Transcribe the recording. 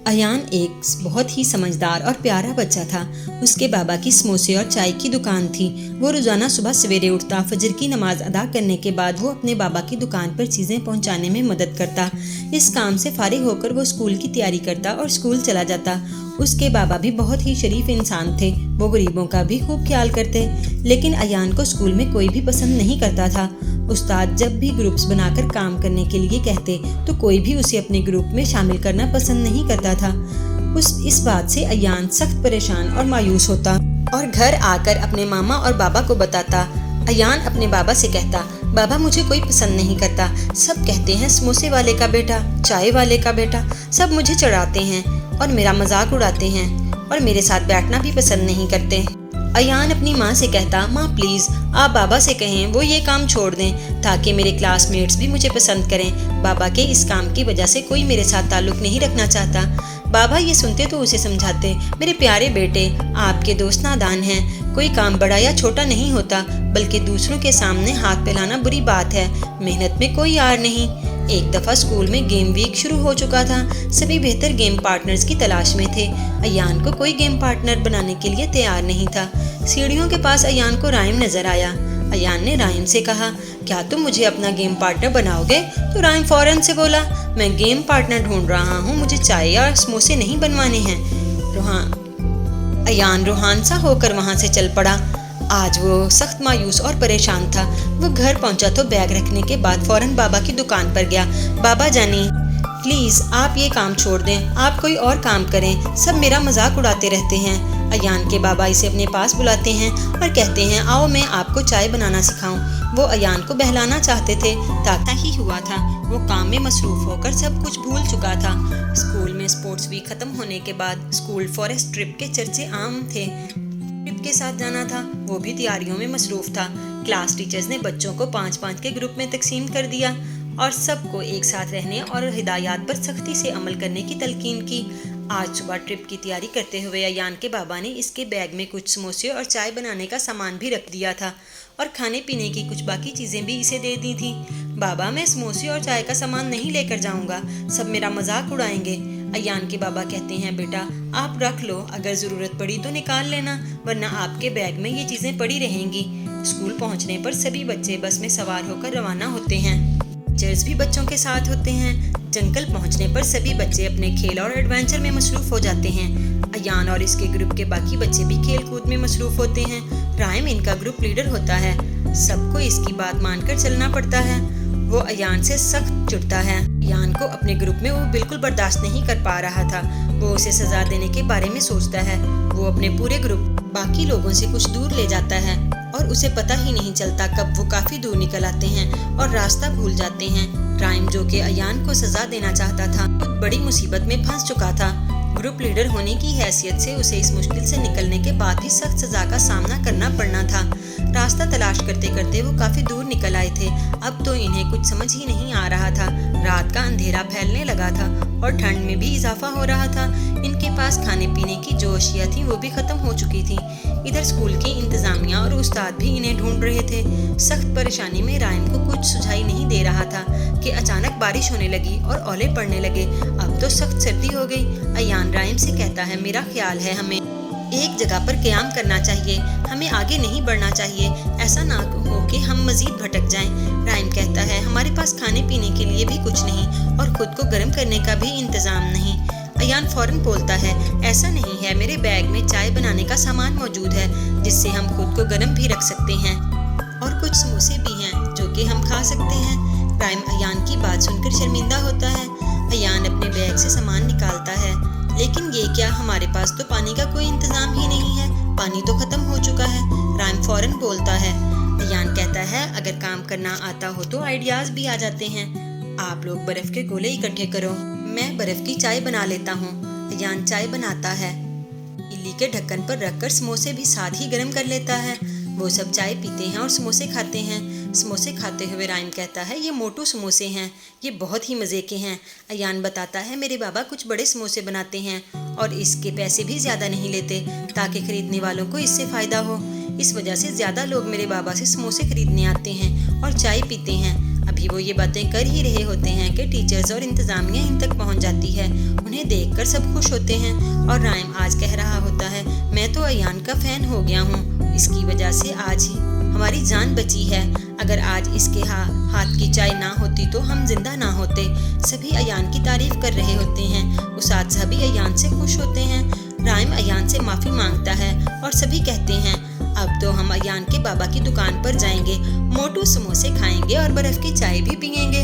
अयान एक बहुत ही समझदार और प्यारा बच्चा था। उसके बाबा की समोसे और चाय की दुकान थी। वो रोजाना सुबह सवेरे उठता, फजर की नमाज अदा करने के बाद वो अपने बाबा की दुकान पर चीजें पहुंचाने में मदद करता। इस काम से फारिग होकर वो स्कूल की तैयारी करता और स्कूल चला जाता। उसके बाबा भी बहुत ही शरीफ इंसान थे। वो गरीबों का भी खूब ख्याल करते। लेकिन अयान को स्कूल में कोई भी पसंद नहीं करता था। उस्ताद जब भी ग्रुप्स बनाकर काम करने के लिए कहते तो कोई भी उसे अपने ग्रुप में शामिल करना पसंद नहीं करता था। इस बात से अयान सख्त परेशान और मायूस होता और घर आकर अपने मामा और बाबा को बताता। अयान अपने बाबा से कहता, बाबा मुझे कोई पसंद नहीं करता। सब कहते हैं समोसे वाले का बेटा, चाय वाले का बेटा। सब मुझे चढ़ाते हैं और मेरा मजाक उड़ाते हैं और मेरे साथ बैठना भी पसंद नहीं करते। अयान अपनी माँ से कहता, माँ प्लीज़ आप बाबा से कहें वो ये काम छोड़ दें ताकि मेरे क्लासमेट्स भी मुझे पसंद करें। बाबा के इस काम की वजह से कोई मेरे साथ ताल्लुक़ नहीं रखना चाहता। बाबा ये सुनते तो उसे समझाते, मेरे प्यारे बेटे आपके दोस्त नादान हैं। कोई काम बड़ा या छोटा नहीं होता, बल्कि दूसरों के सामने हाथ फैलाना बुरी बात है। मेहनत में कोई यार नहीं। एक दफ़ा स्कूल में गेम वीक शुरू हो चुका था। सभी बेहतर गेम पार्टनर्स की तलाश में थे। अयान को कोई गेम पार्टनर बनाने के लिए तैयार नहीं था। सीढ़ियों के पास अयान को राइम नजर आया। अयान ने राइम से कहा, क्या तुम मुझे अपना गेम पार्टनर बनाओगे? तो राइम फौरन से बोला, मैं गेम पार्टनर ढूंढ रहा हूँ, मुझे चाय या समोसे नहीं बनवाने हैं। अयान रूहान सा होकर वहाँ से चल पड़ा। आज वो सख्त मायूस और परेशान था। वो घर पहुंचा तो बैग रखने के बाद फौरन बाबा की दुकान पर गया। बाबा जानी प्लीज़ आप ये काम छोड़ दें, आप कोई और काम करें, सब मेरा मजाक उड़ाते रहते हैं। अयान के बाबा इसे अपने पास बुलाते हैं और कहते हैं, आओ मैं आपको चाय बनाना सिखाऊं। वो अयान को बहलाना चाहते थे। ताकता ही हुआ था। वो काम में मसरूफ होकर सब कुछ भूल चुका था। स्कूल में स्पोर्ट्स वीक खत्म होने के बाद स्कूल फॉरेस्ट ट्रिप के चर्चे आम थे। ट्रिप के साथ जाना था, वो भी तैयारियों में मसरूफ था। क्लास टीचर्स ने बच्चों को 5-5 के ग्रुप में तकसीम कर दिया और सबको एक साथ रहने और हिदायत पर सख्ती से अमल करने की तलकीन की। आज सुबह ट्रिप की तैयारी करते हुए अयान के बाबा ने इसके बैग में कुछ समोसे और चाय बनाने का सामान भी रख दिया था और खाने पीने की कुछ बाकी चीज़ें भी इसे दे दी थी। बाबा मैं समोसे और चाय का सामान नहीं लेकर जाऊंगा, सब मेरा मजाक उड़ाएंगे। अयान के बाबा कहते हैं, बेटा आप रख लो, अगर ज़रूरत पड़ी तो निकाल लेना, वरना आपके बैग में ये चीज़ें पड़ी रहेंगी। स्कूल पहुंचने पर सभी बच्चे बस में सवार होकर रवाना होते हैं। टीचर्स भी बच्चों के साथ होते हैं। जंगल पहुंचने पर सभी बच्चे अपने खेल और एडवेंचर में मसरूफ हो जाते हैं। अयान और इसके ग्रुप के बाकी बच्चे भी खेल कूद में मसरूफ होते हैं। राइम इनका ग्रुप लीडर होता है। सबको इसकी बात मानकर चलना पड़ता है। वो अयान से सख्त चिढ़ता है। अयान को अपने ग्रुप में वो बिल्कुल बर्दाश्त नहीं कर पा रहा था। वो उसे सजा देने के बारे में सोचता है। वो अपने पूरे ग्रुप बाकी लोगों से कुछ दूर ले जाता है और उसे पता ही नहीं चलता कब वो काफी दूर निकल आते हैं और रास्ता भूल जाते हैं। राइम जो कि अयान को सजा देना चाहता था, बड़ी मुसीबत में फंस चुका था। ग्रुप लीडर होने की हैसियत से उसे इस मुश्किल से निकलने के बाद ही सख्त सजा का सामना करना पड़ना था। रास्ता तलाश करते करते वो काफी दूर निकल आए थे। अब तो इन्हें कुछ समझ ही नहीं आ रहा था। रात का अंधेरा फैलने लगा था और ठंड में भी इजाफा हो रहा था। इनके पास खाने पीने की जो अशिया थी वो भी खत्म हो चुकी थी। इधर स्कूल की इंतजामिया और उस्ताद भी इन्हें ढूंढ रहे थे। सख्त परेशानी में राइम को कुछ सुझाई नहीं दे रहा था कि अचानक बारिश होने लगी और ओले पड़ने लगे। अब तो सख्त सर्दी हो गई। अयान राइम से कहता है, मेरा ख्याल है हमें एक जगह पर क़याम करना चाहिए, हमें आगे नहीं बढ़ना चाहिए, ऐसा ना हो कि हम मजीद भटक जाएं। राइम कहता है, हमारे पास खाने पीने के लिए भी कुछ नहीं और खुद को गर्म करने का भी इंतजाम नहीं। अयान फौरन बोलता है, ऐसा नहीं है, मेरे बैग में चाय बनाने का सामान मौजूद है जिससे हम खुद को गर्म भी रख सकते हैं और कुछ समोसे भी हैं जो कि हम खा सकते हैं। राइम अयान की बात सुनकर शर्मिंदा होता है। अयान अपने बैग से सामान निकालता है, लेकिन ये क्या, हमारे पास तो पानी का कोई इंतजाम ही नहीं है, पानी तो खत्म हो चुका है। राइम फौरन बोलता है। अयान कहता है, अगर काम करना आता हो तो आइडियाज भी आ जाते हैं। आप लोग बर्फ के गोले इकट्ठे करो, मैं बर्फ की चाय बना लेता हूँ। अयान चाय बनाता है। इल्ली के ढक्कन पर रखकर समोसे भी साथ ही गर्म कर लेता है। वो सब चाय पीते हैं और समोसे खाते हैं। समोसे खाते हुए राइम कहता है, ये मोटू समोसे हैं, ये बहुत ही मज़े के हैं। अयान बताता है, मेरे बाबा कुछ बड़े समोसे बनाते हैं और इसके पैसे भी ज़्यादा नहीं लेते ताकि ख़रीदने वालों को इससे फ़ायदा हो। इस वजह से ज़्यादा लोग मेरे बाबा से समोसे खरीदने आते हैं और चाय पीते हैं। अब अभी वो ये बातें कर ही रहे होते हैं कि टीचर्स और इंतजामिया इन तक पहुंच जाती है। उन्हें देखकर सब खुश होते हैं और राइम आज कह रहा होता है, मैं तो अयान का फैन हो गया हूँ, इसकी वजह से आज ही हमारी जान बची है। अगर आज इसके हाथ की चाय ना होती तो हम जिंदा ना होते। सभी अयान की तारीफ कर रहे होते हैं। उसाद भी अयान से खुश होते हैं। राइम अयान से माफी मांगता है और सभी कहते हैं, अब तो हम अयान के बाबा की दुकान पर जाएंगे, मोटू समोसे खाएंगे और बर्फ की चाय भी पियेंगे।